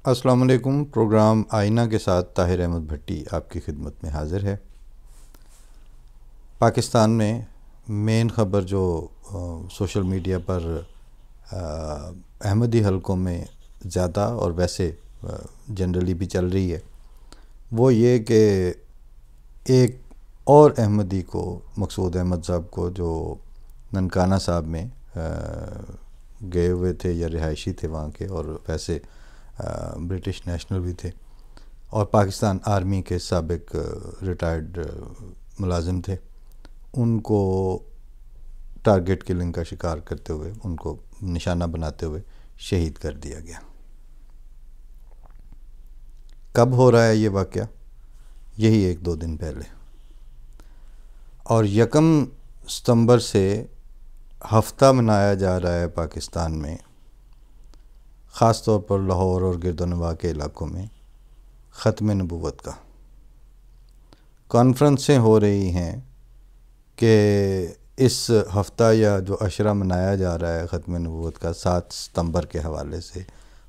السلام علیکم۔ پروگرام آئینہ کے ساتھ طاہر احمد بھٹی آپ کی خدمت میں حاضر ہے۔ پاکستان میں مین خبر جو سوشل میڈیا پر احمدی حلقوں میں زیادہ اور ویسے جنرلی بھی چل رہی ہے وہ یہ کہ ایک اور احمدی کو، مقصود احمد صاحب کو، جو ننکانہ صاحب میں گئے ہوئے تھے یا رہائشی تھے وہاں کے، اور ویسے برٹش نیشنل بھی تھے اور پاکستان آرمی کے سابق ریٹائرڈ ملازم تھے، ان کو ٹارگٹ کلنگ کا شکار کرتے ہوئے، ان کو نشانہ بناتے ہوئے شہید کر دیا گیا۔ کب ہو رہا ہے یہ واقعہ؟ یہی 1-2 دن پہلے، اور 1 ستمبر سے ہفتہ منایا جا رہا ہے پاکستان میں، خاص طور پر لاہور اور گرد و نواح کے علاقوں میں، ختم نبوت کا۔ کانفرنسیں ہو رہی ہیں کہ اس ہفتہ یا جو عشرہ منایا جا رہا ہے ختم نبوت کا 7 ستمبر کے حوالے سے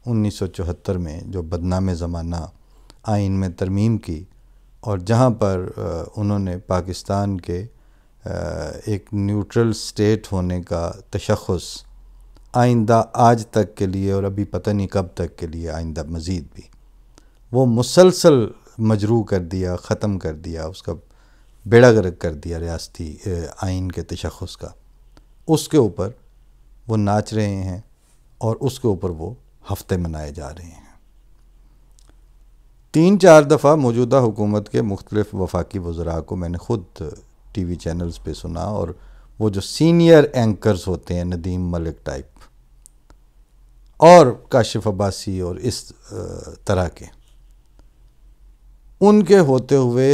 1974 میں جو بدنام زمانہ آئین میں ترمیم کی، اور جہاں پر انہوں نے پاکستان کے ایک نیوٹرل سٹیٹ ہونے کا تشخص آئندہ آج تک کے لیے، اور ابھی پتہ نہیں کب تک کے لیے، آئندہ مزید بھی، وہ مسلسل مجروح کر دیا، ختم کر دیا، اس کا بیڑا غرق کر دیا ریاستی آئین کے تشخص کا، اس کے اوپر وہ ناچ رہے ہیں اور اس کے اوپر وہ ہفتے منائے جا رہے ہیں۔ 3-4 دفعہ موجودہ حکومت کے مختلف وفاقی وزراء کو میں نے خود ٹی وی چینلز پہ سنا، اور وہ جو سینئر اینکرز ہوتے ہیں، ندیم ملک ٹائپ اور کاشف عباسی اور اس طرح کے، ان کے ہوتے ہوئے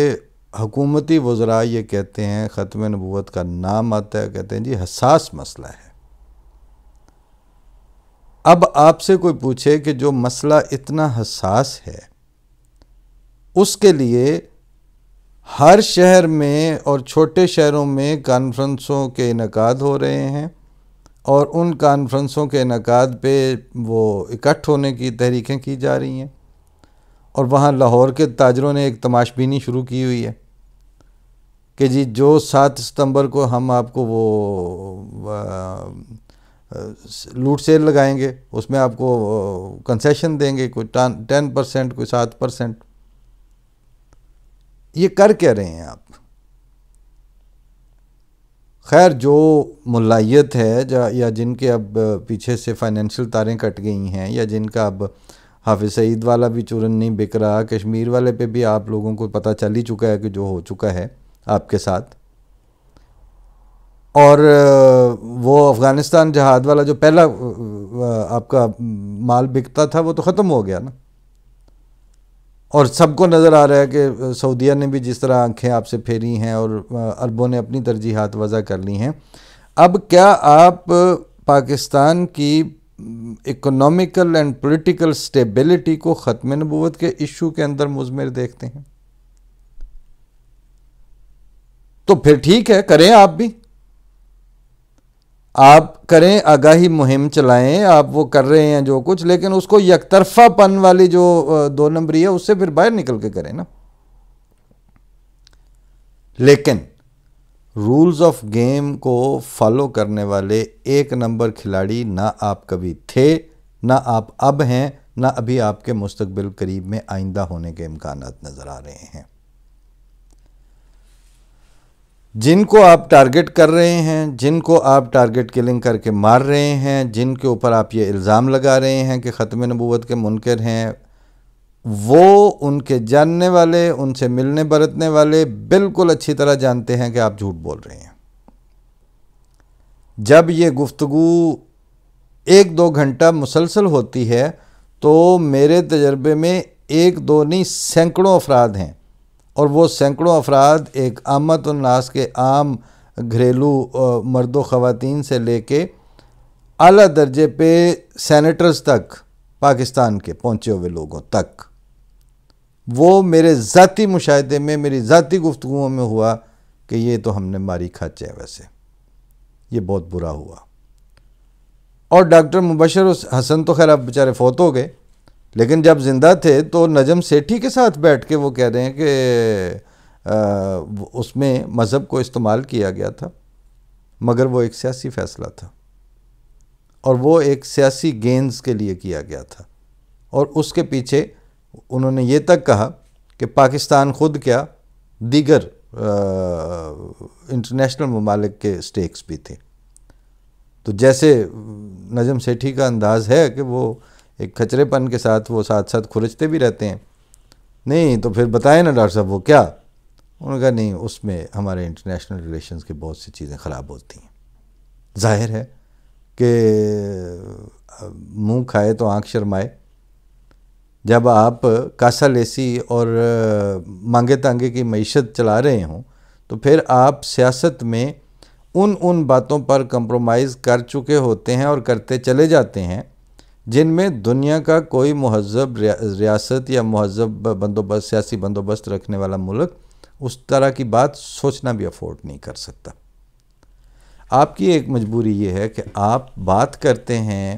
حکومتی وزراء یہ کہتے ہیں، ختم نبوت کا نام آتا ہے، کہتے ہیں جی حساس مسئلہ ہے۔ اب آپ سے کوئی پوچھے کہ جو مسئلہ اتنا حساس ہے، اس کے لیے ہر شہر میں اور چھوٹے شہروں میں کانفرنسوں کے انعقاد ہو رہے ہیں، اور ان کانفرنسوں کے انعقاد پہ وہ اکٹھ ہونے کی تحریکیں کی جا رہی ہیں، اور وہاں لاہور کے تاجروں نے ایک تماش بینی شروع کی ہوئی ہے کہ جی جو 7 ستمبر کو ہم آپ کو وہ لوٹ سیل لگائیں گے، اس میں آپ کو کنسیشن دیں گے، کوئی 10%، کوئی 7%۔ یہ کر کیا رہے ہیں آپ؟ خیر، جو ملائیت ہے یا جن کے اب پیچھے سے فائنینشل تاریں کٹ گئی ہیں، یا جن کا اب حافظ سعید والا بھی چورن نہیں بک رہا، کشمیر والے پہ بھی آپ لوگوں کو پتہ چل ہی چکا ہے کہ جو ہو چکا ہے آپ کے ساتھ، اور وہ افغانستان جہاد والا جو پہلا آپ کا مال بکتا تھا وہ تو ختم ہو گیا نا، اور سب کو نظر آ رہا ہے کہ سعودیہ نے بھی جس طرح آنکھیں آپ سے پھیری ہیں اور عربوں نے اپنی ترجیحات وضع کر لی ہیں۔ اب کیا آپ پاکستان کی اکنامیکل اینڈ پولیٹیکل سٹیبلٹی کو ختم نبوت کے ایشو کے اندر مضمر دیکھتے ہیں؟ تو پھر ٹھیک ہے، کریں، آپ کریں، آگاہی مہم چلائیں، آپ وہ کر رہے ہیں جو کچھ، لیکن اس کو یک طرفہ پن والی جو 2 نمبری ہے اس سے پھر باہر نکل کے کریں نا۔ لیکن رولز آف گیم کو فالو کرنے والے 1 نمبر کھلاڑی نہ آپ کبھی تھے، نہ آپ اب ہیں، نہ ابھی آپ کے مستقبل قریب میں آئندہ ہونے کے امکانات نظر آ رہے ہیں۔ جن کو آپ ٹارگٹ کر رہے ہیں، جن کو آپ ٹارگٹ کلنگ کر کے مار رہے ہیں، جن کے اوپر آپ یہ الزام لگا رہے ہیں کہ ختم نبوت کے منکر ہیں، وہ ان کے جاننے والے، ان سے ملنے برتنے والے بالکل اچھی طرح جانتے ہیں کہ آپ جھوٹ بول رہے ہیں۔ جب یہ گفتگو 1-2 گھنٹہ مسلسل ہوتی ہے تو میرے تجربے میں 1-2 نہیں، سینکڑوں افراد ہیں، اور وہ سینکڑوں افراد ایک عامت الناس کے عام گھریلو مرد و خواتین سے لے کے اعلیٰ درجے پہ سینیٹرز تک، پاکستان کے پہنچے ہوئے لوگوں تک، وہ میرے ذاتی مشاہدے میں، میری ذاتی گفتگوؤں میں ہوا کہ یہ تو ہم نے ماری کھاچے ہے، ویسے یہ بہت برا ہوا۔ اور ڈاکٹر مبشر حسن تو خیر اب بیچارے فوت ہو گئے، لیکن جب زندہ تھے تو نجم سیٹھی کے ساتھ بیٹھ کے وہ کہہ رہے ہیں کہ اس میں مذہب کو استعمال کیا گیا تھا، مگر وہ ایک سیاسی فیصلہ تھا اور وہ ایک سیاسی گینز کے لیے کیا گیا تھا، اور اس کے پیچھے انہوں نے یہ تک کہا کہ پاکستان خود کیا دیگر انٹرنیشنل ممالک کے سٹیکس بھی تھے۔ تو جیسے نجم سیٹھی کا انداز ہے کہ وہ ایک کھچرے پن کے ساتھ وہ ساتھ ساتھ کھرچتے بھی رہتے ہیں، نہیں تو پھر بتائیں نا ڈاکٹر صاحب وہ کیا؟ انہوں نے کہا نہیں، اس میں ہمارے انٹرنیشنل ریلیشنز کی بہت سی چیزیں خراب ہوتی ہیں۔ ظاہر ہے کہ منہ کھائے تو آنکھ شرمائے۔ جب آپ کاسا لیسی اور مانگے تانگے کی معیشت چلا رہے ہوں تو پھر آپ سیاست میں ان باتوں پر کمپرومائز کر چکے ہوتے ہیں اور کرتے چلے جاتے ہیں جن میں دنیا کا کوئی مہذب ریاست یا مہذب بندوبست، سیاسی بندوبست رکھنے والا ملک اس طرح کی بات سوچنا بھی افورڈ نہیں کر سکتا۔ آپ کی ایک مجبوری یہ ہے کہ آپ بات کرتے ہیں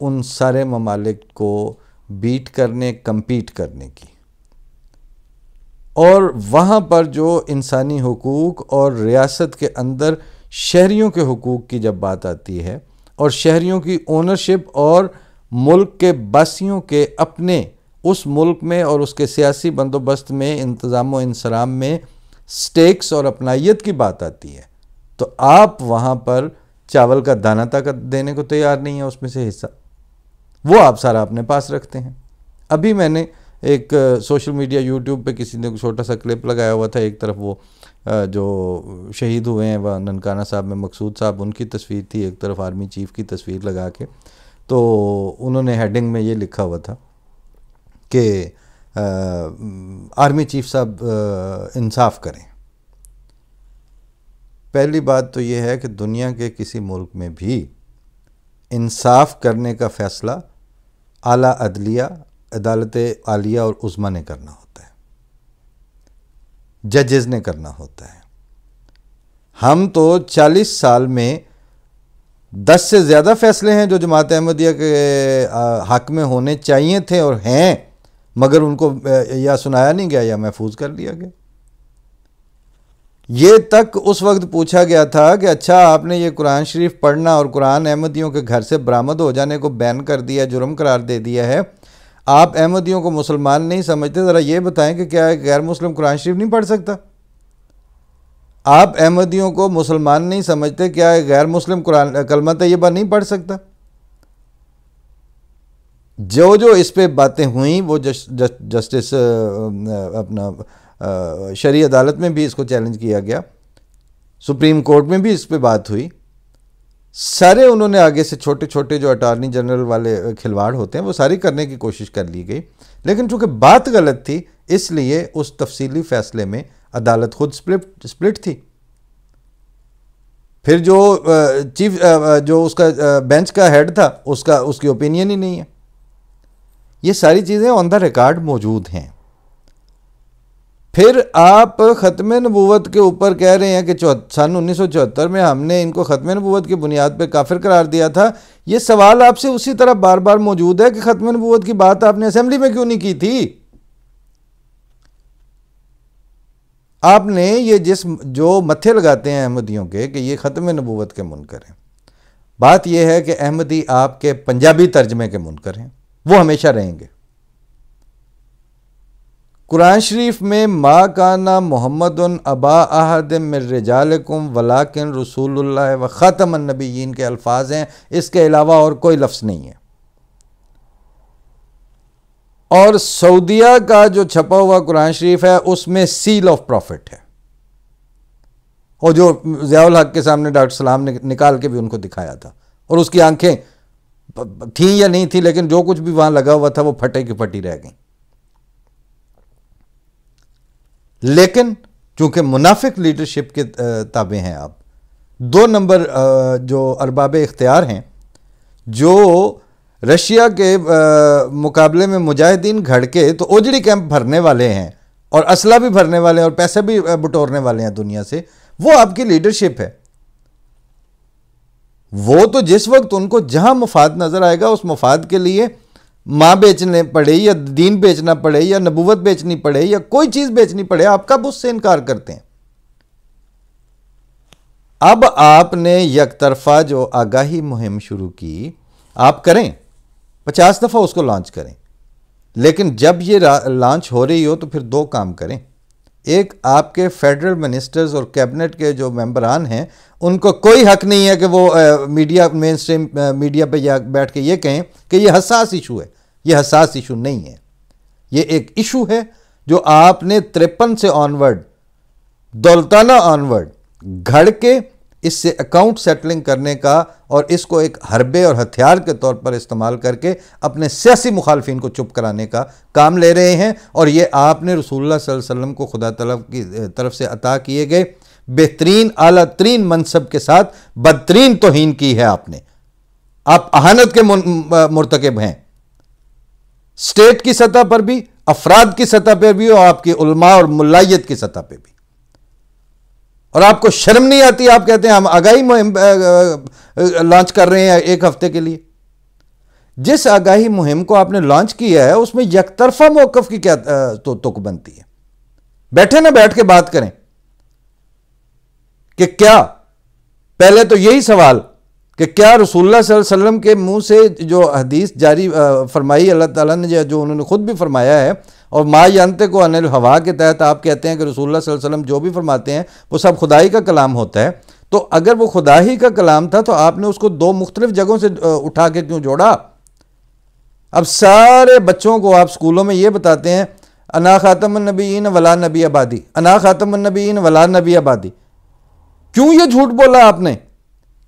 ان سارے ممالک کو بیٹ کرنے، کمپیٹ کرنے کی، اور وہاں پر جو انسانی حقوق اور ریاست کے اندر شہریوں کے حقوق کی جب بات آتی ہے اور شہریوں کی اونرشپ اور ملک کے باسیوں کے اپنے اس ملک میں اور اس کے سیاسی بندوبست میں، انتظام و انصرام میں سٹیکس اور اپنائیت کی بات آتی ہے، تو آپ وہاں پر چاول کا دانہ تک دینے کو تیار نہیں ہے اس میں سے حصہ، وہ آپ سارا اپنے پاس رکھتے ہیں۔ ابھی میں نے ایک سوشل میڈیا یوٹیوب پہ کسی نے چھوٹا سا کلپ لگایا ہوا تھا، ایک طرف وہ جو شہید ہوئے ہیں وہ ننکانہ صاحب میں مقصود صاحب، ان کی تصویر تھی، ایک طرف آرمی چیف کی تصویر لگا کے، تو انہوں نے ہیڈنگ میں یہ لکھا ہوا تھا کہ آرمی چیف صاحب انصاف کریں۔ پہلی بات تو یہ ہے کہ دنیا کے کسی ملک میں بھی انصاف کرنے کا فیصلہ اعلیٰ عدلیہ، عدالت عالیہ اور عظمیٰ نے کرنا ہوتا ہے، ججز نے کرنا ہوتا ہے۔ ہم تو 40 سال میں 10 سے زیادہ فیصلے ہیں جو جماعت احمدیہ کے حق میں ہونے چاہیے تھے اور ہیں، مگر ان کو یا سنایا نہیں گیا یا محفوظ کر لیا گیا۔ یہ تک اس وقت پوچھا گیا تھا کہ اچھا آپ نے یہ قرآن شریف پڑھنا اور قرآن احمدیوں کے گھر سے برآمد ہو جانے کو بین کر دیا، جرم قرار دے دیا ہے، آپ احمدیوں کو مسلمان نہیں سمجھتے، ذرا یہ بتائیں کہ کیا غیر مسلم قرآن شریف نہیں پڑھ سکتا؟ آپ احمدیوں کو مسلمان نہیں سمجھتے، کیا غیر مسلم قرآن کلمہ طیبہ نہیں پڑھ سکتا؟ جو اس پہ باتیں ہوئیں وہ جسٹس اپنا شرعی عدالت میں بھی اس کو چیلنج کیا گیا، سپریم کورٹ میں بھی اس پہ بات ہوئی، سارے انہوں نے آگے سے چھوٹے چھوٹے جو اٹارنی جنرل والے کھلواڑ ہوتے ہیں وہ ساری کرنے کی کوشش کر لی گئی، لیکن چونکہ بات غلط تھی اس لیے اس تفصیلی فیصلے میں عدالت خود سپلٹ تھی۔ پھر جو چیف جو اس کا بینچ کا ہیڈ تھا اس کی اوپینین ہی نہیں ہے۔ یہ ساری چیزیں آن دا ریکارڈ موجود ہیں۔ پھر آپ ختم نبوت کے اوپر کہہ رہے ہیں کہ سن 1974 میں ہم نے ان کو ختم نبوت کی بنیاد پہ کافر قرار دیا تھا۔ یہ سوال آپ سے اسی طرح بار بار موجود ہے کہ ختم نبوت کی بات آپ نے اسمبلی میں کیوں نہیں کی تھی؟ آپ نے یہ جو متھے لگاتے ہیں احمدیوں کے کہ یہ ختم نبوت کے منکر ہیں، بات یہ ہے کہ احمدی آپ کے پنجابی ترجمے کے منکر ہیں، وہ ہمیشہ رہیں گے۔ قرآن شریف میں ما کان محمد ابا احد من رجالکم ولکن رسول اللہ و خاتم النبیین کے الفاظ ہیں، اس کے علاوہ اور کوئی لفظ نہیں ہے۔ اور سعودیہ کا جو چھپا ہوا قرآن شریف ہے اس میں سیل آف پروفٹ ہے، اور جو ضیاء الحق کے سامنے ڈاکٹر سلام نے نکال کے بھی ان کو دکھایا تھا، اور اس کی آنکھیں تھیں یا نہیں تھیں لیکن جو کچھ بھی وہاں لگا ہوا تھا وہ پھٹے کی پھٹی رہ گئیں۔ لیکن چونکہ منافق لیڈرشپ کے تابع ہیں آپ، 2 نمبر جو ارباب اختیار ہیں، جو رشیا کے مقابلے میں مجاہدین گھڑ کے تو اوجڑی کیمپ بھرنے والے ہیں اور اسلحہ بھی بھرنے والے ہیں اور پیسے بھی بٹورنے والے ہیں دنیا سے، وہ آپ کی لیڈرشپ ہے۔ وہ تو جس وقت ان کو جہاں مفاد نظر آئے گا اس مفاد کے لیے ماں بیچنے پڑے یا دین بیچنا پڑے یا نبوت بیچنی پڑے یا کوئی چیز بیچنی پڑے، آپ کب اس سے انکار کرتے ہیں؟ اب آپ نے یک طرفہ جو آگاہی مہم شروع کی، آپ کریں 50 دفعہ اس کو لانچ کریں، لیکن جب یہ لانچ ہو رہی ہو تو پھر دو کام کریں۔ ایک، آپ کے فیڈرل منسٹرز اور کیبنٹ کے جو ممبران ہیں ان کو کوئی حق نہیں ہے کہ وہ میڈیا، مین سٹریم میڈیا پہ بیٹھ کے یہ کہیں کہ یہ حساس ایشو ہے۔ یہ حساس ایشو نہیں ہے، یہ ایک ایشو ہے جو آپ نے 53 سے آنورڈ، دولتانہ آنورڈ گھڑ کے اس سے اکاؤنٹ سیٹلنگ کرنے کا اور اس کو ایک حربے اور ہتھیار کے طور پر استعمال کر کے اپنے سیاسی مخالفین کو چپ کرانے کا کام لے رہے ہیں۔ اور یہ آپ نے رسول اللہ صلی اللہ علیہ وسلم کو خدا تعالیٰ کی طرف سے عطا کیے گئے بہترین اعلیٰ ترین منصب کے ساتھ بدترین توہین کی ہے آپ نے۔ آپ اہانت کے مرتکب ہیں، اسٹیٹ کی سطح پر بھی، افراد کی سطح پر بھی، اور آپ کی علماء اور ملائیت کی سطح پہ بھی۔ اور آپ کو شرم نہیں آتی؟ آپ کہتے ہیں ہم آگاہی مہم لانچ کر رہے ہیں ایک ہفتے کے لیے۔ جس آگاہی مہم کو آپ نے لانچ کیا ہے اس میں یک طرفہ موقف کی کیا تک بنتی ہے؟ بیٹھے نہ بیٹھ کے بات کریں کہ کیا، پہلے تو یہی سوال کہ کیا رسول اللہ صلی اللہ علیہ وسلم کے منہ سے جو حدیث جاری فرمائی اللہ تعالیٰ نے، جو انہوں نے خود بھی فرمایا ہے، اور ما ینطق عن الہوا کے تحت آپ کہتے ہیں کہ رسول اللہ صلی اللہ علیہ وسلم جو بھی فرماتے ہیں وہ سب خدائی کا کلام ہوتا ہے، تو اگر وہ خدا ہی کا کلام تھا تو آپ نے اس کو دو مختلف جگہوں سے اٹھا کے کیوں جوڑا؟ اب سارے بچوں کو آپ سکولوں میں یہ بتاتے ہیں انا خاتم النبیین ولا نبی آبادی، انا خاتم النبیین ولا نبی آبادی۔ کیوں یہ جھوٹ بولا آپ نے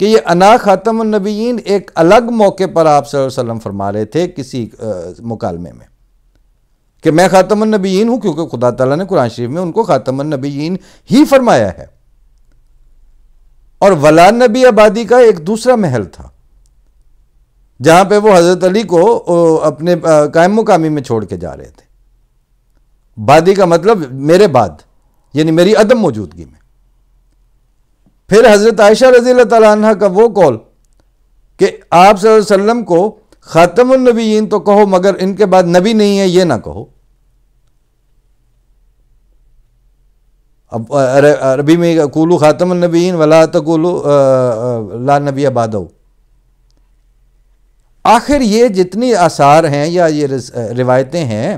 کہ یہ انا خاتم النبیین ایک الگ موقع پر آپ صلی اللہ علیہ وسلم فرما رہے تھے کسی مکالمے میں کہ میں خاتم النبیین ہوں، کیونکہ خدا تعالیٰ نے قرآن شریف میں ان کو خاتم النبیین ہی فرمایا ہے۔ اور ولا نبی آبادی کا ایک دوسرا محل تھا جہاں پہ وہ حضرت علی کو اپنے قائم مقامی میں چھوڑ کے جا رہے تھے۔ بادی کا مطلب میرے بعد، یعنی میری عدم موجودگی میں۔ پھر حضرت عائشہ رضی اللہ تعالیٰ عنہ کا وہ قول کہ آپ صلی اللہ علیہ وسلم کو خاتم النبیین تو کہو مگر ان کے بعد نبی نہیں ہے یہ نہ کہو۔ اب عربی میں قولوا خاتم النبیین ولا تقولوا لا نبی بعدہ۔ آخر یہ جتنی آثار ہیں یا یہ روایتیں ہیں،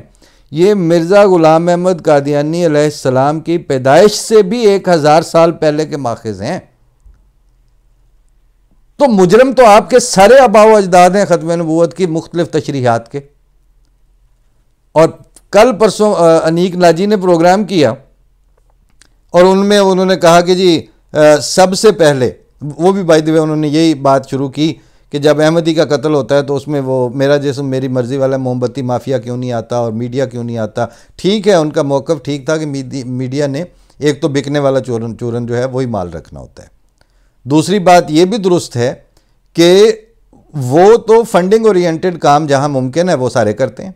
یہ مرزا غلام احمد قادیانی علیہ السلام کی پیدائش سے بھی 1000 سال پہلے کے ماخذ ہیں۔ تو مجرم تو آپ کے سارے آباء و اجداد ہیں ختم نبوت کی مختلف تشریحات کے۔ اور کل پرسوں انیک ناجی نے پروگرام کیا اور ان میں انہوں نے کہا کہ جی سب سے پہلے، وہ بھی بائی دی وے انہوں نے یہی بات شروع کی کہ جب احمدی کا قتل ہوتا ہے تو اس میں وہ میرا جسم میری مرضی والا موم بتی مافیا کیوں نہیں آتا اور میڈیا کیوں نہیں آتا۔ ٹھیک ہے، ان کا موقف ٹھیک تھا کہ میڈیا نے ایک تو بکنے والا چورن جو ہے وہی مال رکھنا ہوتا ہے۔ دوسری بات یہ بھی درست ہے کہ وہ تو فنڈنگ اورینٹڈ کام جہاں ممکن ہے وہ سارے کرتے ہیں،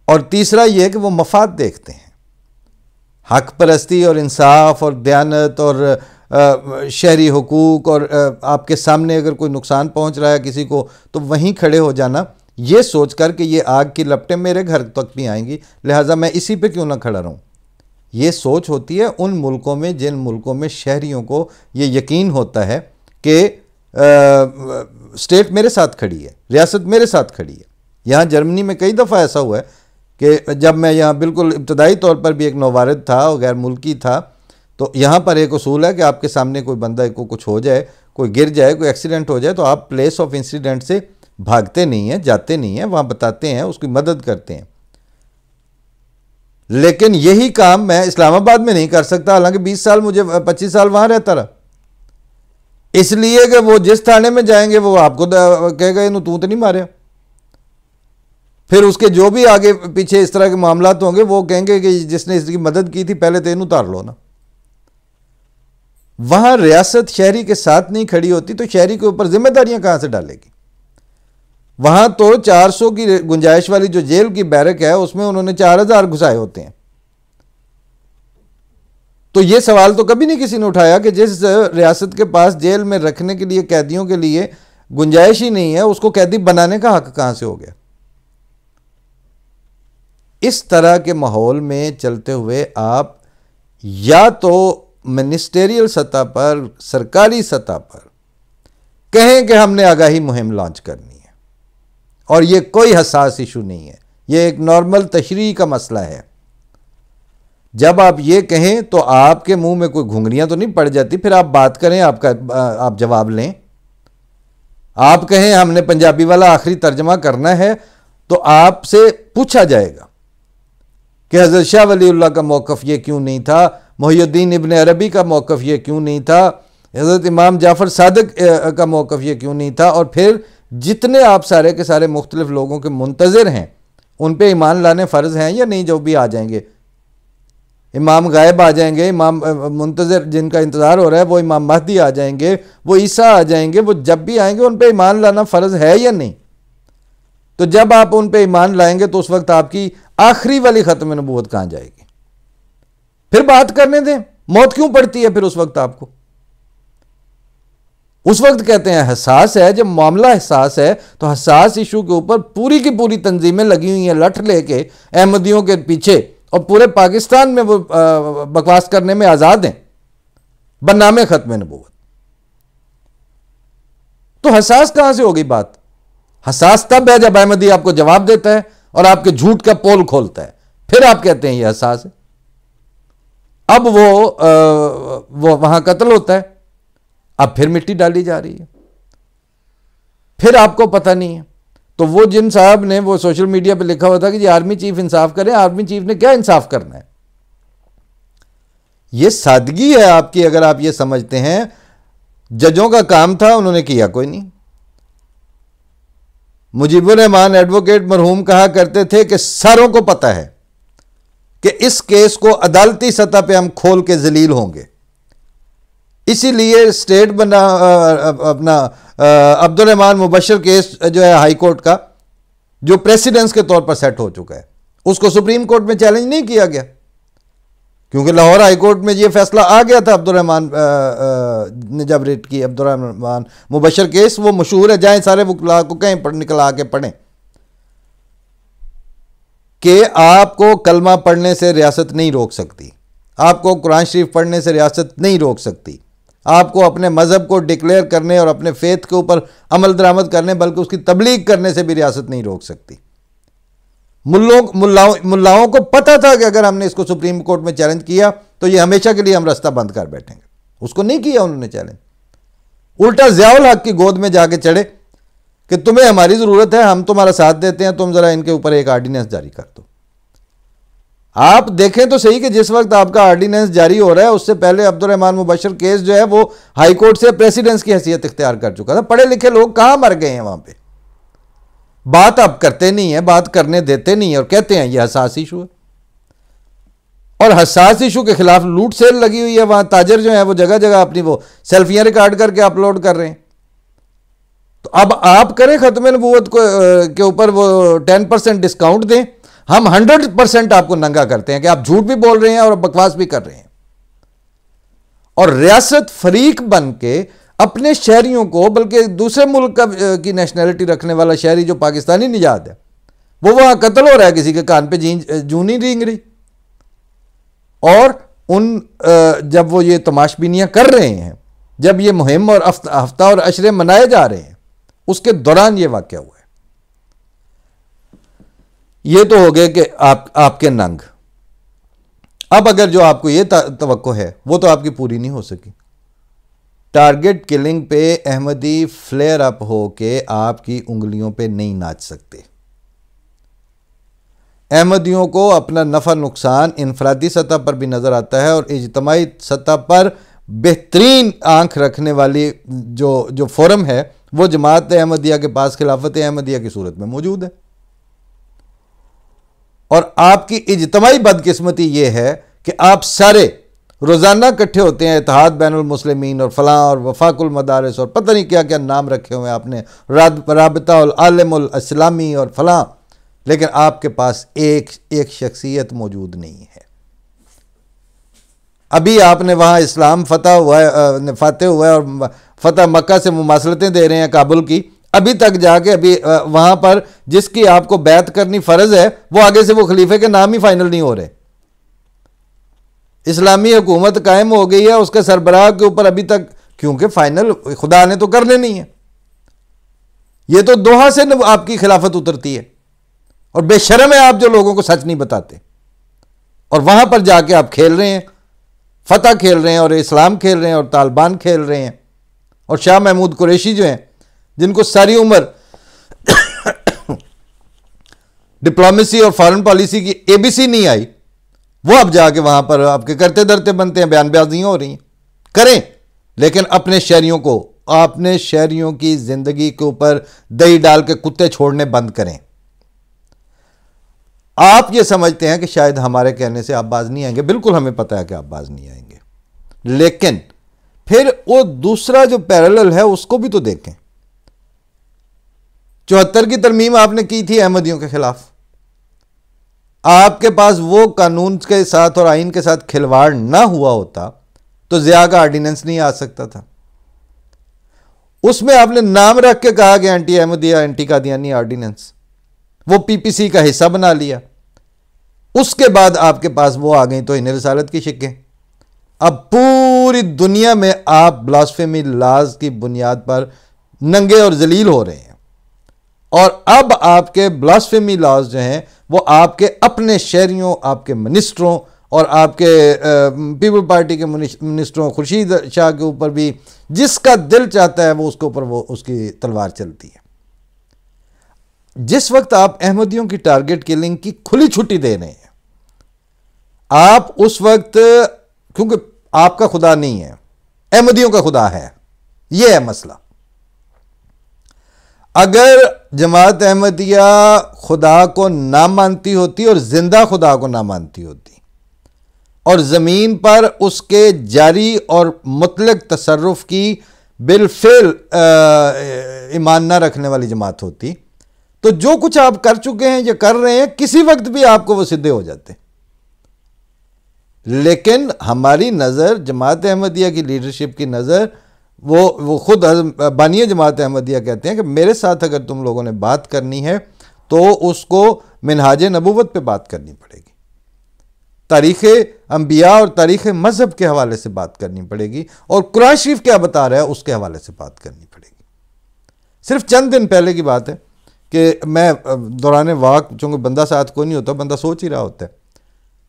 اور تیسرا یہ کہ وہ مفاد دیکھتے ہیں، حق پرستی اور انصاف اور دیانت اور شہری حقوق، اور آپ کے سامنے اگر کوئی نقصان پہنچ رہا ہے کسی کو تو وہیں کھڑے ہو جانا، یہ سوچ کر کہ یہ آگ کی لپٹیں میرے گھر تک بھی آئیں گی لہٰذا میں اسی پہ کیوں نہ کھڑا رہوں۔ یہ سوچ ہوتی ہے ان ملکوں میں جن ملکوں میں شہریوں کو یہ یقین ہوتا ہے کہ اسٹیٹ میرے ساتھ کھڑی ہے، ریاست میرے ساتھ کھڑی ہے۔ یہاں جرمنی میں کئی دفعہ ایسا ہوا ہے کہ جب میں یہاں بالکل ابتدائی طور پر بھی ایک نووارد تھا اور غیر ملکی تھا، تو یہاں پر ایک اصول ہے کہ آپ کے سامنے کوئی بندہ کو کچھ ہو جائے، کوئی گر جائے، کوئی ایکسیڈنٹ ہو جائے تو آپ پلیس آف انسیڈنٹ سے بھاگتے نہیں ہیں، جاتے نہیں ہیں، وہاں بتاتے ہیں، اس کی مدد کرتے ہیں۔ لیکن یہی کام میں اسلام آباد میں نہیں کر سکتا، حالانکہ 20 سال مجھے 25 سال وہاں رہتا رہا، اس لیے کہ وہ جس تھانے میں جائیں گے وہ آپ کو کہے گا انہوں تو نہیں ماریا۔ پھر اس کے جو بھی آگے پیچھے اس طرح کے معاملات ہوں گے وہ کہیں گے کہ جس نے اس کی مدد کی تھی پہلے تو انہوں اتار لو نا۔ وہاں ریاست شہری کے ساتھ نہیں کھڑی ہوتی تو شہری کے اوپر ذمہ داریاں کہاں سے ڈالے گی؟ وہاں تو 400 کی گنجائش والی جو جیل کی بیرک ہے اس میں انہوں نے 4000 گھسائے ہوتے ہیں۔ تو یہ سوال تو کبھی نہیں کسی نے اٹھایا کہ جس ریاست کے پاس جیل میں رکھنے کے لیے قیدیوں کے لیے گنجائش ہی نہیں ہے، اس کو قیدی بنانے کا حق کہاں سے ہو گیا؟ اس طرح کے ماحول میں چلتے ہوئے آپ یا تو منسٹریل سطح پر، سرکاری سطح پر کہیں کہ ہم نے آگاہی مہم لانچ کرنی ہے، اور یہ کوئی حساس ایشو نہیں ہے، یہ ایک نارمل تشریح کا مسئلہ ہے۔ جب آپ یہ کہیں تو آپ کے منہ میں کوئی گھنگریاں تو نہیں پڑ جاتی، پھر آپ بات کریں، آپ جواب لیں۔ آپ کہیں ہم نے پنجابی والا آخری ترجمہ کرنا ہے، تو آپ سے پوچھا جائے گا کہ حضرت شاہ ولی اللہ کا موقف یہ کیوں نہیں تھا، محی الدین ابن عربی کا موقف یہ کیوں نہیں تھا، حضرت امام جعفر صادق کا موقف یہ کیوں نہیں تھا، اور پھر جتنے آپ سارے کے سارے مختلف لوگوں کے منتظر ہیں ان پہ ایمان لانے فرض ہیں یا نہیں؟ جو بھی آ جائیں گے، امام غائب آ جائیں گے، امام منتظر جن کا انتظار ہو رہا ہے وہ امام مہدی آ جائیں گے، وہ عیسیٰ آ جائیں گے، وہ جب بھی آئیں گے ان پہ ایمان لانا فرض ہے یا نہیں؟ تو جب آپ ان پہ ایمان لائیں گے تو اس وقت آپ کی آخری والی ختم نبوت کہاں جائے گی؟ پھر بات کرنے دیں، موت کیوں پڑتی ہے پھر اس وقت آپ کو؟ اس وقت کہتے ہیں حساس ہے، جب معاملہ حساس ہے تو حساس ایشو کے اوپر پوری کی پوری تنظیمیں لگی ہوئی ہیں لٹھ لے کے احمدیوں کے پیچھے، اور پورے پاکستان میں وہ بکواس کرنے میں آزاد ہیں بنامے ختم نبوت۔ تو حساس کہاں سے ہوگی بات؟ حساس تب ہے جب احمدی آپ کو جواب دیتا ہے اور آپ کے جھوٹ کا پول کھولتا ہے، پھر آپ کہتے ہیں یہ حساس ہے۔ اب وہ وہاں قتل ہوتا ہے، اب پھر مٹی ڈالی جا رہی ہے، پھر آپ کو پتہ نہیں ہے۔ تو وہ جن صاحب نے وہ سوشل میڈیا پہ لکھا ہوا تھا کہ یہ آرمی چیف انصاف کریں، آرمی چیف نے کیا انصاف کرنا ہے؟ یہ سادگی ہے آپ کی، اگر آپ یہ سمجھتے ہیں۔ ججوں کا کام تھا، انہوں نے کیا کوئی نہیں۔ مجیب الرحمان ایڈوکیٹ مرحوم کہا کرتے تھے کہ ساروں کو پتہ ہے کہ اس کیس کو عدالتی سطح پہ ہم کھول کے ذلیل ہوں گے، اسی لیے اسٹیٹ بنا اپنا عبد الرحمان مبشر کیس جو ہے ہائی کورٹ کا، جو پریسیڈنس کے طور پر سیٹ ہو چکا ہے، اس کو سپریم کورٹ میں چیلنج نہیں کیا گیا، کیونکہ لاہور ہائی کورٹ میں یہ فیصلہ آ گیا تھا۔ عبد الرحمان نے جب ریٹ کی عبد الرحمان مبشر کیس، وہ مشہور ہے، جائیں سارے وکلاء کو کہیں نکلا کے پڑھیں کہ آپ کو کلمہ پڑھنے سے ریاست نہیں روک سکتی، آپ کو قرآن شریف پڑھنے سے ریاست نہیں روک سکتی، آپ کو اپنے مذہب کو ڈکلیئر کرنے اور اپنے فیتھ کے اوپر عمل درآمد کرنے بلکہ اس کی تبلیغ کرنے سے بھی ریاست نہیں روک سکتی۔ ملاؤں کو پتہ تھا کہ اگر ہم نے اس کو سپریم کورٹ میں چیلنج کیا تو یہ ہمیشہ کے لیے ہم رستہ بند کر بیٹھیں گے، اس کو نہیں کیا انہوں نے چیلنج۔ الٹا ضیاء الحق کی گود میں جا کے چڑھے کہ تمہیں ہماری ضرورت ہے، ہم تمہارا ساتھ دیتے ہیں، تم ذرا ان کے اوپر ایک آرڈیننس جاری کر دو۔ آپ دیکھیں تو صحیح کہ جس وقت آپ کا آرڈیننس جاری ہو رہا ہے اس سے پہلے عبد الرحمان مبشر کیس جو ہے وہ ہائی کورٹ سے پریسیڈنس کی حیثیت اختیار کر چکا تھا۔ پڑھے لکھے لوگ کہاں مر گئے ہیں وہاں پہ؟ بات آپ کرتے نہیں ہیں، بات کرنے دیتے نہیں ہیں، اور کہتے ہیں یہ حساس ایشو ہے، اور حساس ایشو کے خلاف لوٹ سیل لگی ہوئی ہے۔ وہاں تاجر جو ہیں وہ جگہ جگہ اپنی وہ سیلفیاں ریکارڈ کر کے اپلوڈ کر رہے ہیں۔ تو اب آپ کریں ختم نبوت کے اوپر وہ 10% ڈسکاؤنٹ دیں، ہم 100% آپ کو ننگا کرتے ہیں کہ آپ جھوٹ بھی بول رہے ہیں اور بکواس بھی کر رہے ہیں، اور ریاست فریق بن کے اپنے شہریوں کو، بلکہ دوسرے ملک کی نیشنلٹی رکھنے والا شہری جو پاکستانی نژاد ہے، وہ وہاں قتل ہو رہا ہے، کسی کے کان پہ جوں نہیں رینگ رہی، اور جب وہ یہ تماش بینیاں کر رہے ہیں، جب یہ مہم اور ہفتہ اور عشرے منائے جا رہے ہیں، اس کے دوران یہ واقعہ ہوا ہے۔ یہ تو ہو گئے کہ آپ کے ننگ۔ اب اگر جو آپ کو یہ توقع ہے وہ تو آپ کی پوری نہیں ہو سکی۔ ٹارگٹ کلنگ پہ احمدی فلیئر اپ ہو کے آپ کی انگلیوں پہ نہیں ناچ سکتے۔ احمدیوں کو اپنا نفع نقصان انفرادی سطح پر بھی نظر آتا ہے، اور اجتماعی سطح پر بہترین آنکھ رکھنے والی جو فورم ہے وہ جماعت احمدیہ کے پاس خلافت احمدیہ کی صورت میں موجود ہے۔ اور آپ کی اجتماعی بدقسمتی یہ ہے کہ آپ سارے روزانہ اکٹھے ہوتے ہیں، اتحاد بین المسلمین اور فلاں اور وفاق المدارس اور پتہ نہیں کیا کیا نام رکھے ہوئے ہیں آپ نے، رابطہ العالم الاسلامی اور فلاں، لیکن آپ کے پاس ایک شخصیت موجود نہیں ہے۔ ابھی آپ نے وہاں اسلام فتح ہوا ہے اور فتح مکہ سے مماثلتیں دے رہے ہیں کابل کی، ابھی تک جا کے ابھی وہاں پر جس کی آپ کو بیعت کرنی فرض ہے وہ آگے سے وہ خلیفے کے نام ہی فائنل نہیں ہو رہے۔ اسلامی حکومت قائم ہو گئی ہے، اس کے سربراہ کے اوپر ابھی تک، کیونکہ فائنل خدا نے تو کر لینی ہے، یہ تو دوحہ سے آپ کی خلافت اترتی ہے، اور بے شرم ہے آپ جو لوگوں کو سچ نہیں بتاتے، اور وہاں پر جا کے آپ کھیل رہے ہیں، فتح کھیل رہے ہیں اور اسلام کھیل رہے ہیں اور طالبان کھیل رہے ہیں، اور شاہ محمود قریشی جو ہیں جن کو ساری عمر ڈپلومیسی اور فارن پالیسی کی اے بی سی نہیں آئی، وہ اب جا کے وہاں پر آپ کے کرتے درتے بنتے ہیں، بیان بازیاں ہو رہی ہیں۔ کریں، لیکن اپنے شہریوں کی زندگی کے اوپر دہی ڈال کے کتے چھوڑنے بند کریں۔ آپ یہ سمجھتے ہیں کہ شاید ہمارے کہنے سے آپ باز نہیں آئیں گے، بالکل ہمیں پتہ ہے کہ آپ باز نہیں آئیں گے، لیکن پھر وہ دوسرا جو پیرالل ہے اس کو بھی تو دیکھیں۔ 74 کی ترمیم آپ نے کی تھی احمدیوں کے خلاف، آپ کے پاس وہ قانون کے ساتھ اور آئین کے ساتھ کھلواڑ نہ ہوا ہوتا تو ضیاء کا آرڈیننس نہیں آ سکتا تھا، اس میں آپ نے نام رکھ کے کہا کہ anti Ahmadiyya anti Qadiani ordinance, وہ پی پی سی کا حصہ بنا لیا، اس کے بعد آپ کے پاس وہ آ گئیں توہین رسالت کی شکیں۔ اب پوری دنیا میں آپ بلاسفیمی لاز کی بنیاد پر ننگے اور ذلیل ہو رہے ہیں، اور اب آپ کے بلاسفیمی لاز جو ہیں وہ آپ کے اپنے شہریوں، آپ کے منسٹروں اور آپ کے پیپل پارٹی کے منسٹروں خورشید شاہ کے اوپر بھی جس کا دل چاہتا ہے وہ اس کے اوپر وہ اس کی تلوار چلتی ہے۔ جس وقت آپ احمدیوں کی ٹارگٹ کلنگ کی کھلی چھٹی دے رہے ہیں، آپ اس وقت، کیونکہ آپ کا خدا نہیں ہے، احمدیوں کا خدا ہے، یہ ہے مسئلہ۔ اگر جماعت احمدیہ خدا کو نہ مانتی ہوتی اور زندہ خدا کو نہ مانتی ہوتی اور زمین پر اس کے جاری اور مطلق تصرف کی بالفعل ایمان نہ رکھنے والی جماعت ہوتی تو جو کچھ آپ کر چکے ہیں یا کر رہے ہیں کسی وقت بھی آپ کو وہ سدھے ہو جاتے۔ لیکن ہماری نظر، جماعت احمدیہ کی لیڈرشپ کی نظر، وہ خود بانی جماعت احمدیہ کہتے ہیں کہ میرے ساتھ اگر تم لوگوں نے بات کرنی ہے تو اس کو منہاج نبوت پہ بات کرنی پڑے گی، تاریخ انبیاء اور تاریخ مذہب کے حوالے سے بات کرنی پڑے گی، اور قرآن شریف کیا بتا رہا ہے اس کے حوالے سے بات کرنی پڑے گی۔ صرف چند دن پہلے کی بات ہے کہ میں دوران واک، چونکہ بندہ ساتھ کوئی نہیں ہوتا، بندہ سوچ ہی رہا ہوتا ہے،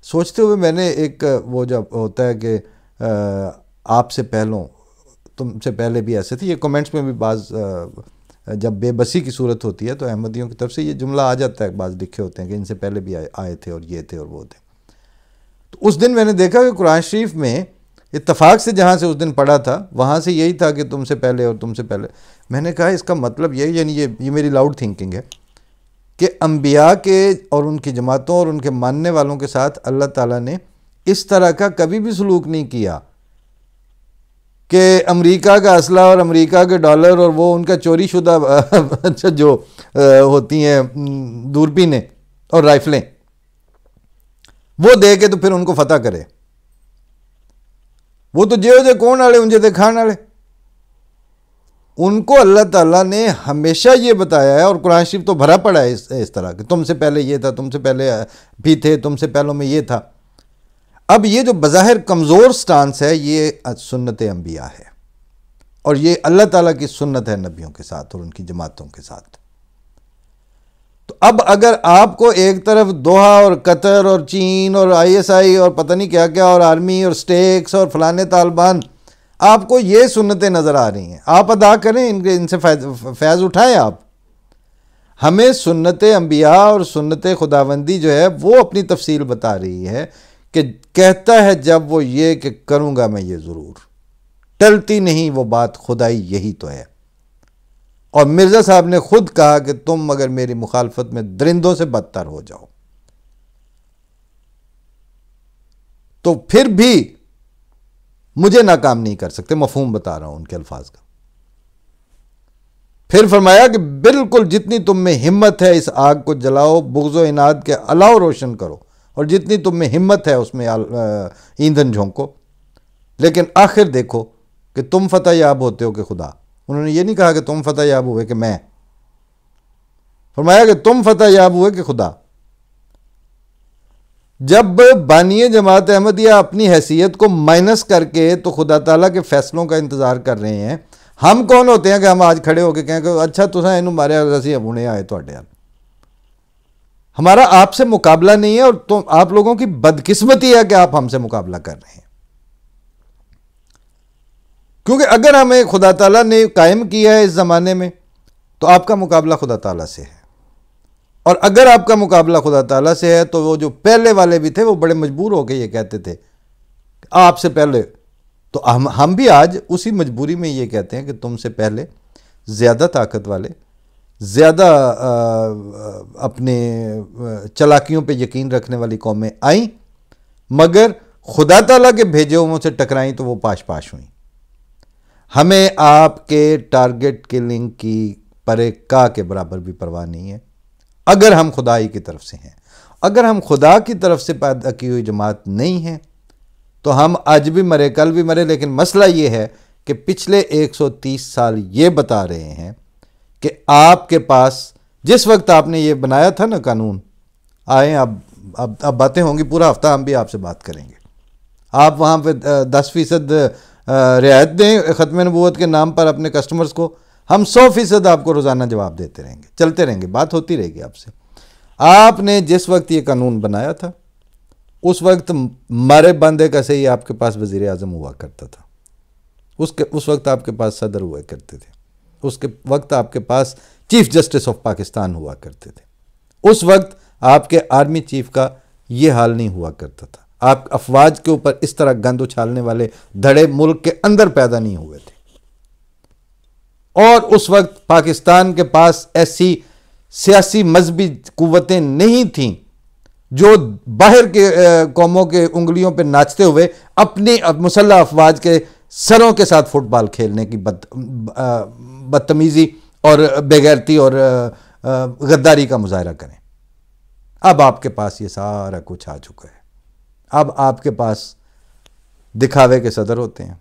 سوچتے ہوئے میں نے ایک وہ جب ہوتا ہے کہ آپ سے پہلوں، تم سے پہلے بھی ایسے تھے، یہ کومنٹس میں بھی بعض جب بے بسی کی صورت ہوتی ہے تو احمدیوں کی طرف سے یہ جملہ آ جاتا ہے، بعض لکھے ہوتے ہیں کہ ان سے پہلے بھی آئے تھے اور یہ تھے اور وہ تھے۔ تو اس دن میں نے دیکھا کہ قرآن شریف میں اتفاق سے جہاں سے اس دن پڑھا تھا وہاں سے یہی تھا کہ تم سے پہلے اور تم سے پہلے۔ میں نے کہا اس کا مطلب یہ میری لاؤڈ تھنکنگ ہے کہ انبیاء کے اور ان کی جماعتوں اور ان کے ماننے والوں کے ساتھ اللہ تعالیٰ نے اس طرح کا کبھی بھی سلوک نہیں کیا کہ امریکہ کا اسلحہ اور امریکہ کے ڈالر اور وہ ان کا چوری شدہ جو ہوتی ہیں دوربینیں اور رائفلیں وہ دے کے تو پھر ان کو فتح کرے۔ وہ تو جے کون والے ان جے کھان والے، ان کو اللہ تعالیٰ نے ہمیشہ یہ بتایا ہے، اور قرآن شریف تو بھرا پڑا ہے اس طرح کہ تم سے پہلے یہ تھا، تم سے پہلے بھی تھے، تم سے پہلوں میں یہ تھا۔ اب یہ جو بظاہر کمزور سٹانس ہے یہ سنت انبیاء ہے، اور یہ اللہ تعالیٰ کی سنت ہے نبیوں کے ساتھ اور ان کی جماعتوں کے ساتھ۔ تو اب اگر آپ کو ایک طرف دوحہ اور قطر اور چین اور آئی ایس آئی اور پتہ نہیں کیا کیا اور آرمی اور سٹیکس اور فلانے طالبان، آپ کو یہ سنتیں نظر آ رہی ہیں، آپ ادا کریں، ان سے فیض اٹھائیں۔ آپ ہمیں سنت انبیاء اور سنت خداوندی جو ہے وہ اپنی تفصیل بتا رہی ہے کہ کہتا ہے جب وہ یہ کہ کروں گا میں یہ ضرور، ٹلتی نہیں وہ بات خدائی یہی تو ہے۔ اور مرزا صاحب نے خود کہا کہ تم اگر میری مخالفت میں درندوں سے بدتر ہو جاؤ تو پھر بھی مجھے ناکام نہیں کر سکتے، مفہوم بتا رہا ہوں ان کے الفاظ کا۔ پھر فرمایا کہ بالکل جتنی تم میں ہمت ہے اس آگ کو جلاؤ، بغض و عناد کے الاؤ روشن کرو، اور جتنی تم میں ہمت ہے اس میں ایندھن جھونکو۔ لیکن آخر دیکھو کہ تم فتح یاب ہوتے ہو کہ خدا. انہوں نے یہ نہیں کہا کہ تم فتح یاب ہوئے کہ میں، فرمایا کہ تم فتح یاب ہوئے کہ خدا. جب بانی جماعت احمدیہ اپنی حیثیت کو مائنس کر کے تو خدا تعالیٰ کے فیصلوں کا انتظار کر رہے ہیں، ہم کون ہوتے ہیں کہ ہم آج کھڑے ہو کے کہیں کہ اچھا تساں اینوں ماریا اسی ہنے آئے تواڈے نال. ہمارا آپ سے مقابلہ نہیں ہے، اور تو آپ لوگوں کی بدقسمتی ہے کہ آپ ہم سے مقابلہ کر رہے ہیں. کیونکہ اگر ہمیں خدا تعالیٰ نے قائم کیا ہے اس زمانے میں تو آپ کا مقابلہ خدا تعالیٰ سے ہے، اور اگر آپ کا مقابلہ خدا تعالیٰ سے ہے تو وہ جو پہلے والے بھی تھے وہ بڑے مجبور ہو کے یہ کہتے تھے آپ سے پہلے، تو ہم بھی آج اسی مجبوری میں یہ کہتے ہیں کہ تم سے پہلے زیادہ طاقت والے، زیادہ اپنے چلاکیوں پہ یقین رکھنے والی قومیں آئیں، مگر خدا تعالیٰ کے بھیجے ہوئوں سے ٹکرائیں تو وہ پاش پاش ہوئیں. ہمیں آپ کے ٹارگٹ کلنگ کی پرے کا کے برابر بھی پرواہ نہیں ہے اگر ہم خدا ہی کی طرف سے ہیں. اگر ہم خدا کی طرف سے پیدا کی ہوئی جماعت نہیں ہیں تو ہم آج بھی مرے کل بھی مرے. لیکن مسئلہ یہ ہے کہ پچھلے 130 سال یہ بتا رہے ہیں کہ آپ کے پاس جس وقت آپ نے یہ بنایا تھا نا قانون، آئیں اب باتیں ہوں گی، پورا ہفتہ ہم بھی آپ سے بات کریں گے. آپ وہاں پہ 10% رعایت دیں ختم نبوت کے نام پر اپنے کسٹمرز کو، ہم 100% آپ کو روزانہ جواب دیتے رہیں گے، چلتے رہیں گے، بات ہوتی رہے گی آپ سے. آپ نے جس وقت یہ قانون بنایا تھا اس وقت مارے باندھے کا صحیح آپ کے پاس وزیر اعظم ہوا کرتا تھا، اس وقت آپ کے پاس صدر ہوا کرتے تھے، اس کے وقت آپ کے پاس چیف جسٹس آف پاکستان ہوا کرتے تھے، اس وقت آپ کے آرمی چیف کا یہ حال نہیں ہوا کرتا تھا. آپ افواج کے اوپر اس طرح گند اچھالنے والے دھڑے ملک کے اندر پیدا نہیں ہوئے تھے. اور اس وقت پاکستان کے پاس ایسی سیاسی مذہبی قوتیں نہیں تھیں جو باہر کے قوموں کے انگلیوں پہ ناچتے ہوئے اپنی مسلح افواج کے سروں کے ساتھ فٹ بال کھیلنے کی بدتمیزی اور بے غیرتی اور غداری کا مظاہرہ کریں. اب آپ کے پاس یہ سارا کچھ آ چکا ہے. اب آپ کے پاس دکھاوے کے صدر ہوتے ہیں.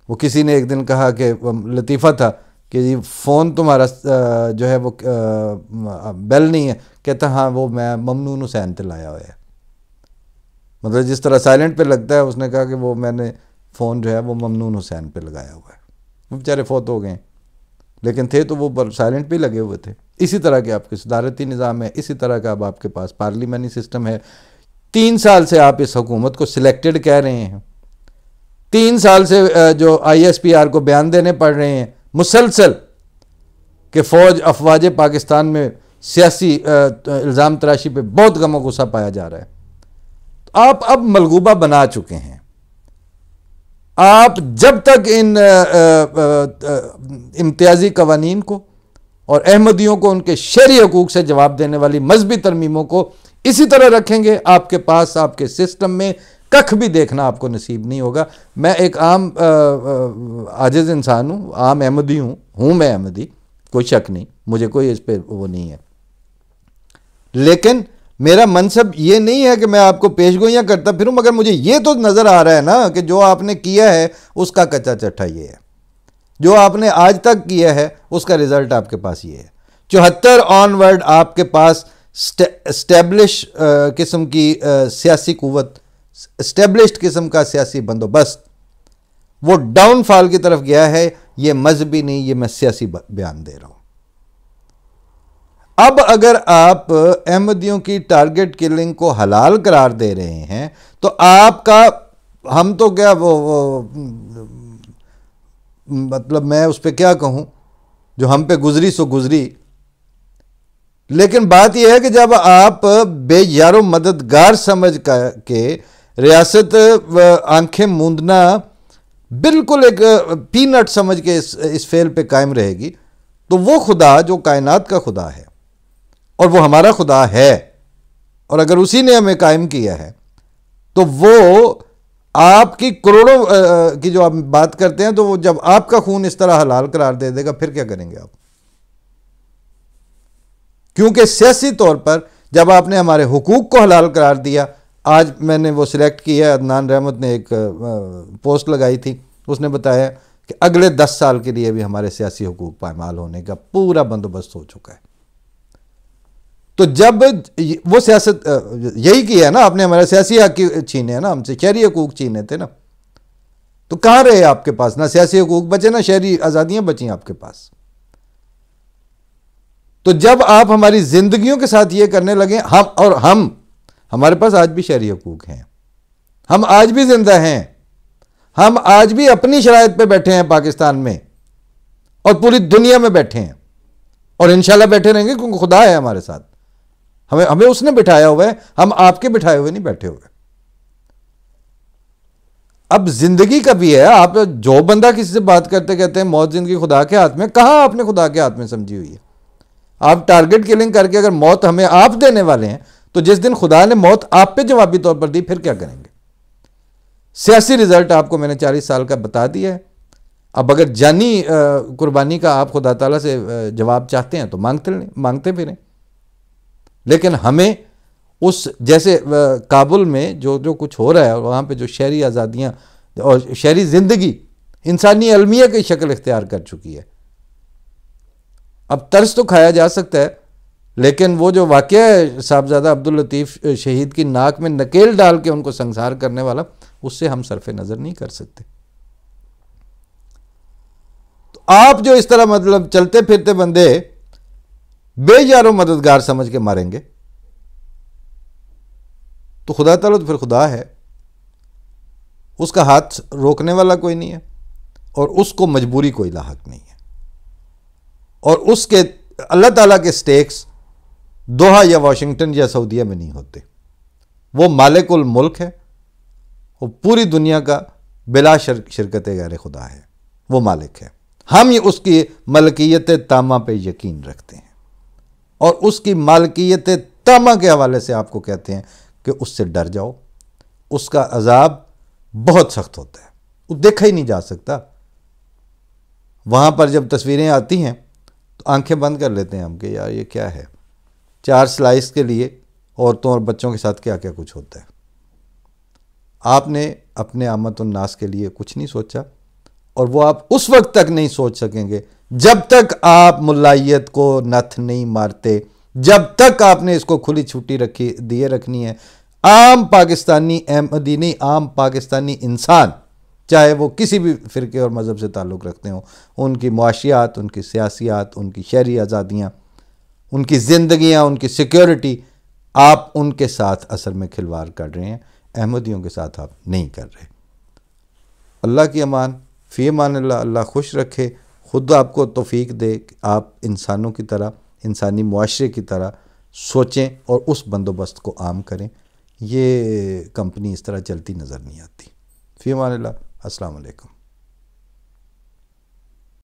وہ کسی نے ایک دن کہا کہ لطیفہ تھا کہ یہ فون تمہارا جو ہے وہ بیل نہیں ہے، کہتا ہاں وہ میں ممنون حسین پہ لایا ہوا ہے. مطلب جس طرح سائلنٹ پہ لگتا ہے، اس نے کہا کہ وہ میں نے فون جو ہے وہ ممنون حسین پہ لگایا ہوا ہے. وہ بیچارے فوت ہو گئے لیکن تھے تو وہ سائلنٹ پہ لگے ہوئے تھے. اسی طرح کے آپ کے صدارتی نظام ہے، اسی طرح کا اب آپ کے پاس پارلیمانی سسٹم ہے. 3 سال سے آپ اس حکومت کو سلیکٹڈ کہہ رہے ہیں، 3 سال سے جو ISPR کو بیان دینے پڑ رہے ہیں مسلسل کہ افواج پاکستان میں سیاسی الزام تراشی پہ بہت غم و غصہ پایا جا رہا ہے. آپ اب ملغوبہ بنا چکے ہیں. آپ جب تک ان امتیازی قوانین کو اور احمدیوں کو ان کے شہری حقوق سے جواب دینے والی مذہبی ترمیموں کو اسی طرح رکھیں گے، آپ کے پاس آپ کے سسٹم میں ککھ بھی دیکھنا آپ کو نصیب نہیں ہوگا. میں ایک عام عاجز انسان ہوں، عام احمدی ہوں میں احمدی، کوئی شک نہیں، مجھے کوئی اس پہ وہ نہیں ہے. لیکن میرا منصب یہ نہیں ہے کہ میں آپ کو پیش گوئیاں کرتا پھروں، مگر مجھے یہ تو نظر آ رہا ہے نا کہ جو آپ نے کیا ہے اس کا کچا چٹھا یہ ہے، جو آپ نے آج تک کیا ہے اس کا رزلٹ آپ کے پاس یہ ہے. 74 آن ورڈ آپ کے پاس اسٹیبلش قسم کی سیاسی قوت، اسٹیبلشڈ قسم کا سیاسی بندوبست وہ ڈاؤن فال کی طرف گیا ہے. یہ مذہبی نہیں، یہ میں سیاسی بیان دے رہا ہوں. اب اگر آپ احمدیوں کی ٹارگٹ کلنگ کو حلال قرار دے رہے ہیں تو آپ کا، ہم تو کیا وہ مطلب میں اس پہ کیا کہوں، جو ہم پہ گزری سو گزری. لیکن بات یہ ہے کہ جب آپ بے یار و مددگار سمجھ کے ریاست آنکھیں موندنا بالکل ایک پی نٹ سمجھ کے اس فعل پہ قائم رہے گی، تو وہ خدا جو کائنات کا خدا ہے اور وہ ہمارا خدا ہے، اور اگر اسی نے ہمیں قائم کیا ہے تو وہ آپ کی کروڑوں کی جو آپ بات کرتے ہیں، تو وہ جب آپ کا خون اس طرح حلال قرار دے دے گا پھر کیا کریں گے آپ؟ کیونکہ سیاسی طور پر جب آپ نے ہمارے حقوق کو حلال قرار دیا آج میں نے وہ سلیکٹ کیا ہے، عدنان رحمت نے ایک پوسٹ لگائی تھی، اس نے بتایا کہ اگلے 10 سال کے لیے بھی ہمارے سیاسی حقوق پامال ہونے کا پورا بندوبست ہو چکا ہے۔ تو جب وہ سیاست یہی کی ہے نا، آپ نے ہمارے سیاسی حق چھینے ہیں نا، ہم سے شہری حقوق چھینے تھے نا، تو کہاں رہے آپ کے پاس؟ نہ سیاسی حقوق بچے نہ شہری آزادیاں بچیں آپ کے پاس۔ تو جب آپ ہماری زندگیوں کے ساتھ یہ کرنے لگیں، ہمارے پاس آج بھی شہری حقوق ہیں، ہم آج بھی زندہ ہیں، ہم آج بھی اپنی شرائط پہ بیٹھے ہیں پاکستان میں اور پوری دنیا میں بیٹھے ہیں، اور انشاءاللہ بیٹھے رہیں گے، کیونکہ خدا ہے ہمارے ساتھ، ہمیں اس نے بٹھایا ہوا ہے، ہم آپ کے بٹھائے ہوئے نہیں بیٹھے ہوئے۔ اب زندگی کا بھی ہے، آپ جو بندہ کسی سے بات کرتے کہتے ہیں موت زندگی خدا کے ہاتھ میں، کہاں آپ نے خدا کے ہاتھ میں سمجھی ہوئی ہے؟ آپ ٹارگٹ کلنگ کر کے اگر موت ہمیں آپ دینے والے ہیں، تو جس دن خدا نے موت آپ پہ جوابی طور پر دی، پھر کیا کریں گے؟ سیاسی رزلٹ آپ کو میں نے 40 سال کا بتا دیا ہے۔ اب اگر جانی قربانی کا آپ خدا تعالیٰ سے جواب چاہتے ہیں تو مانگتے پھریں، لیکن ہمیں اس جیسے کابل میں جو کچھ ہو رہا ہے، وہاں پہ جو شہری آزادیاں اور شہری زندگی انسانی المیہ کی شکل اختیار کر چکی ہے، اب ترس تو کھایا جا سکتا ہے، لیکن وہ جو واقعہ ہے صاحبزادہ عبداللطیف شہید کی ناک میں نکیل ڈال کے ان کو سنسار کرنے والا، اس سے ہم صرف نظر نہیں کر سکتے۔ تو آپ جو اس طرح مطلب چلتے پھرتے بندے بے یار و مددگار سمجھ کے ماریں گے، تو خدا تعالیٰ تو پھر خدا ہے، اس کا ہاتھ روکنے والا کوئی نہیں ہے، اور اس کو مجبوری کوئی لاحق نہیں ہے، اور اس کے اللہ تعالیٰ کے سٹیکس دوحہ یا واشنگٹن یا سعودیہ میں نہیں ہوتے۔ وہ مالک الملک ہے، وہ پوری دنیا کا بلا شرکت غیر خدا ہے، وہ مالک ہے۔ ہم اس کی ملکیت تامہ پہ یقین رکھتے ہیں، اور اس کی مالکیت تامہ کے حوالے سے آپ کو کہتے ہیں کہ اس سے ڈر جاؤ، اس کا عذاب بہت سخت ہوتا ہے، وہ دیکھا ہی نہیں جا سکتا۔ وہاں پر جب تصویریں آتی ہیں تو آنکھیں بند کر لیتے ہیں ہم کہ یار یہ کیا ہے، 4 سلائس کے لیے عورتوں اور بچوں کے ساتھ کیا کیا کچھ ہوتا ہے۔ آپ نے اپنے عامت الناس کے لیے کچھ نہیں سوچا، اور وہ آپ اس وقت تک نہیں سوچ سکیں گے جب تک آپ ملائیت کو نتھ نہیں مارتے، جب تک آپ نے اس کو کھلی چھٹی رکھنی ہے۔ عام پاکستانی احمدی نہیں، عام پاکستانی انسان، چاہے وہ کسی بھی فرقے اور مذہب سے تعلق رکھتے ہوں، ان کی معاشیات، ان کی سیاسیات، ان کی شہری آزادیاں، ان کی زندگیاں، ان کی سیکیورٹی، آپ ان کے ساتھ اثر میں کھلواڑ کر رہے ہیں، احمدیوں کے ساتھ آپ نہیں کر رہے۔ اللہ کی امان، فی امان اللہ، اللہ خوش رکھے، خود آپ کو توفیق دے کہ آپ انسانوں کی طرح، انسانی معاشرے کی طرح سوچیں اور اس بندوبست کو عام کریں۔ یہ کمپنی اس طرح چلتی نظر نہیں آتی۔ فی امان اللہ، السلام علیکم۔